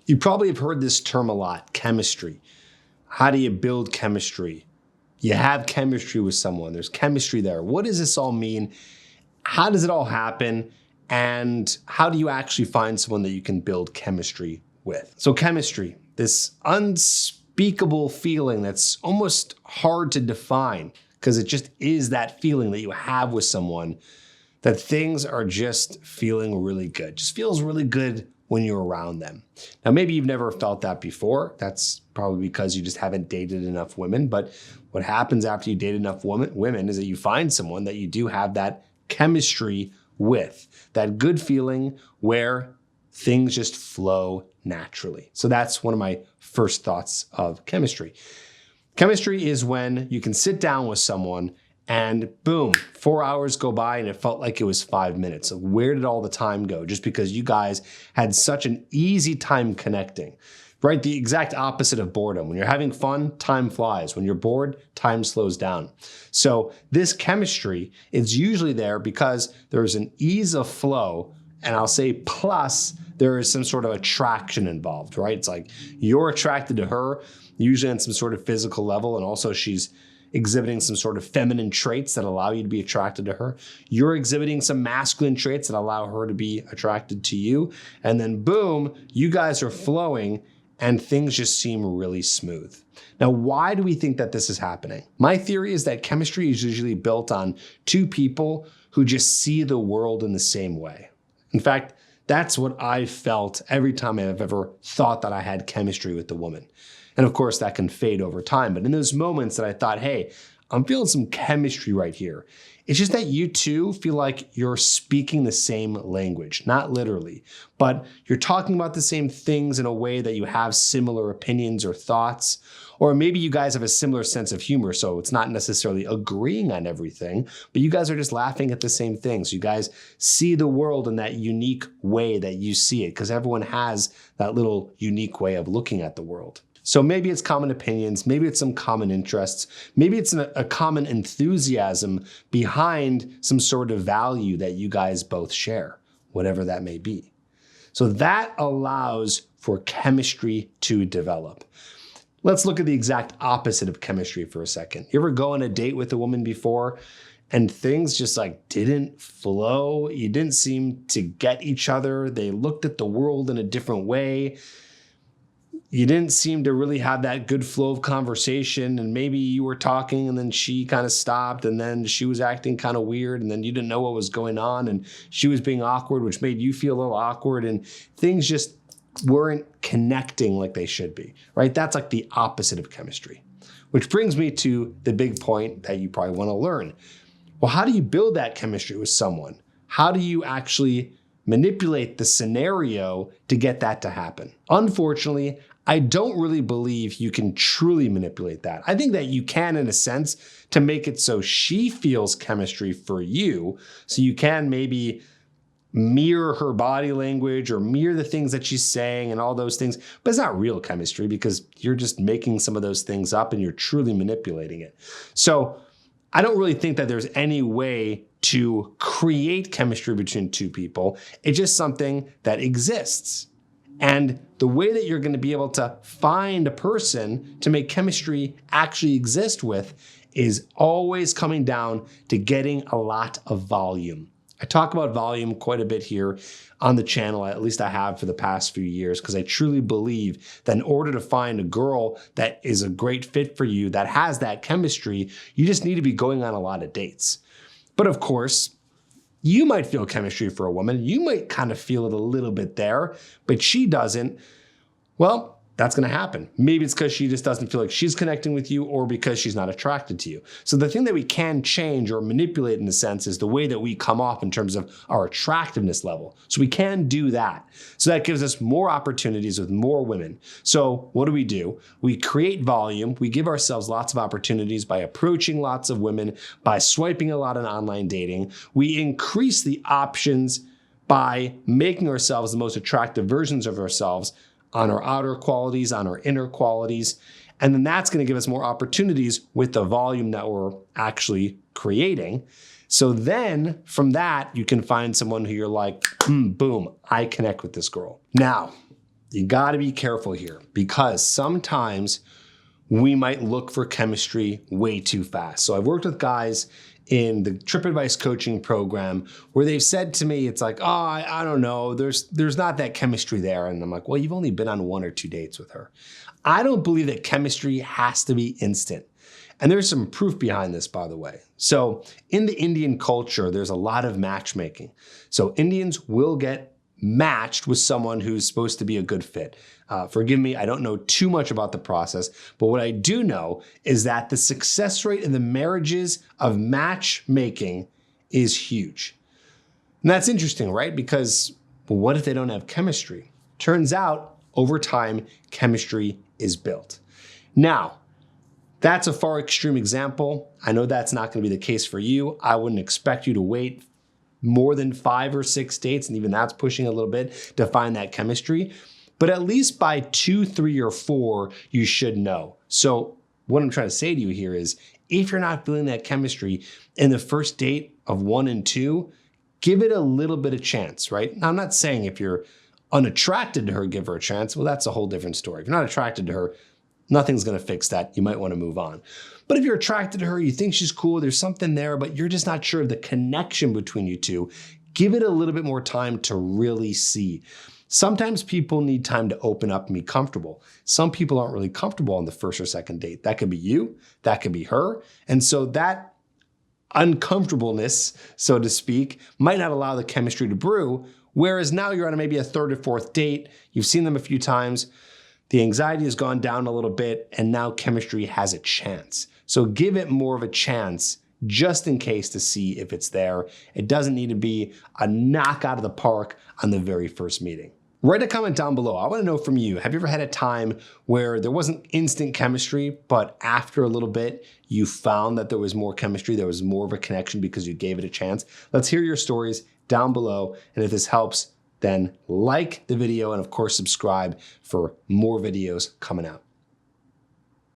You probably have heard this term a lot, chemistry. How do you build chemistry? You have chemistry with someone. There's chemistry there. What does this all mean? How does it all happen? And how do you actually find someone that you can build chemistry with? So chemistry, this unspeakable feeling that's almost hard to define because it just is that feeling that you have with someone that things are just feeling really good. Just feels really good when you're around them. Now, maybe you've never felt that before. That's probably because you just haven't dated enough women. But what happens after you date enough women is that you find someone that you do have that chemistry with, that good feeling where things just flow naturally. So that's one of my first thoughts of chemistry. Chemistry is when you can sit down with someone and boom, 4 hours go by and it felt like it was 5 minutes. So where did all the time go? Just because you guys had such an easy time connecting, right? The exact opposite of boredom. When you're having fun, time flies. When you're bored, time slows down. So this chemistry is usually there because there's an ease of flow, and I'll say plus there is some sort of attraction involved, right? It's like you're attracted to her, usually on some sort of physical level, and also she's exhibiting some sort of feminine traits that allow you to be attracted to her. You're exhibiting some masculine traits that allow her to be attracted to you. And then boom, you guys are flowing and things just seem really smooth. Now, why do we think that this is happening? My theory is that chemistry is usually built on two people who just see the world in the same way. In fact, that's what I felt every time I've ever thought that I had chemistry with the woman. And of course, that can fade over time. But in those moments that I thought, hey, I'm feeling some chemistry right here, it's just that you two feel like you're speaking the same language, not literally, but you're talking about the same things in a way that you have similar opinions or thoughts, or maybe you guys have a similar sense of humor, so it's not necessarily agreeing on everything, but you guys are just laughing at the same things. You guys see the world in that unique way that you see it, because everyone has that little unique way of looking at the world. So maybe it's common opinions, maybe it's some common interests, maybe it's a common enthusiasm behind some sort of value that you guys both share, whatever that may be. So that allows for chemistry to develop. Let's look at the exact opposite of chemistry for a second. You ever go on a date with a woman before and things just like didn't flow? You didn't seem to get each other. They looked at the world in a different way. You didn't seem to really have that good flow of conversation, and maybe you were talking and then she kind of stopped and then she was acting kind of weird and then you didn't know what was going on and she was being awkward, which made you feel a little awkward, and things just weren't connecting like they should be, right? That's like the opposite of chemistry, which brings me to the big point that you probably want to learn. Well, how do you build that chemistry with someone? How do you actually manipulate the scenario to get that to happen? Unfortunately, I don't really believe you can truly manipulate that. I think that you can, in a sense, to make it so she feels chemistry for you. So you can maybe mirror her body language or mirror the things that she's saying and all those things. But it's not real chemistry because you're just making some of those things up and you're truly manipulating it. So I don't really think that there's any way to create chemistry between two people. It's just something that exists. And the way that you're going to be able to find a person to make chemistry actually exist with is always coming down to getting a lot of volume. I talk about volume quite a bit here on the channel, at least I have for the past few years, because I truly believe that in order to find a girl that is a great fit for you, that has that chemistry, you just need to be going on a lot of dates. But of course, you might feel chemistry for a woman. You might kind of feel it a little bit there, but she doesn't. Well, that's going to happen. Maybe it's because she just doesn't feel like she's connecting with you or because she's not attracted to you. So the thing that we can change or manipulate in a sense is the way that we come off in terms of our attractiveness level. So we can do that. So that gives us more opportunities with more women. So what do? We create volume. We give ourselves lots of opportunities by approaching lots of women, by swiping a lot on online dating. We increase the options by making ourselves the most attractive versions of ourselves on our outer qualities, on our inner qualities. And then that's going to give us more opportunities with the volume that we're actually creating. So then from that, you can find someone who you're like, boom, I connect with this girl. Now, you got to be careful here because sometimes we might look for chemistry way too fast. So I've worked with guys in the Trip Advice coaching program where they've said to me, it's like, oh, I don't know, there's not that chemistry there. And I'm like, well, you've only been on 1 or 2 dates with her. I don't believe that chemistry has to be instant. And there's some proof behind this, by the way. So in the Indian culture, there's a lot of matchmaking. So Indians will get matched with someone who's supposed to be a good fit. Forgive me, I don't know too much about the process, but what I do know is that the success rate in the marriages of matchmaking is huge. And that's interesting, right? Because well, what if they don't have chemistry? Turns out, over time, chemistry is built. Now, that's a far extreme example. I know that's not going to be the case for you. I wouldn't expect you to wait more than 5 or 6 dates, and even that's pushing a little bit to find that chemistry. But at least by 2, 3, or 4, you should know. So what I'm trying to say to you here is, if you're not feeling that chemistry in the first date of 1 and 2, give it a little bit of chance, right? Now, I'm not saying if you're unattracted to her, give her a chance. Well, that's a whole different story. If you're not attracted to her, nothing's going to fix that. You might want to move on. But if you're attracted to her, you think she's cool, there's something there, but you're just not sure of the connection between you two, give it a little bit more time to really see. Sometimes people need time to open up and be comfortable. Some people aren't really comfortable on the first or second date. That could be you, that could be her. And so that uncomfortableness, so to speak, might not allow the chemistry to brew. Whereas now you're on maybe a 3rd or 4th date, you've seen them a few times, the anxiety has gone down a little bit, and now chemistry has a chance. So give it more of a chance just in case to see if it's there. It doesn't need to be a knock out of the park on the very first meeting. Write a comment down below. I want to know from you, have you ever had a time where there wasn't instant chemistry, but after a little bit, you found that there was more chemistry, there was more of a connection because you gave it a chance? Let's hear your stories down below. And if this helps, then like the video and of course subscribe for more videos coming out.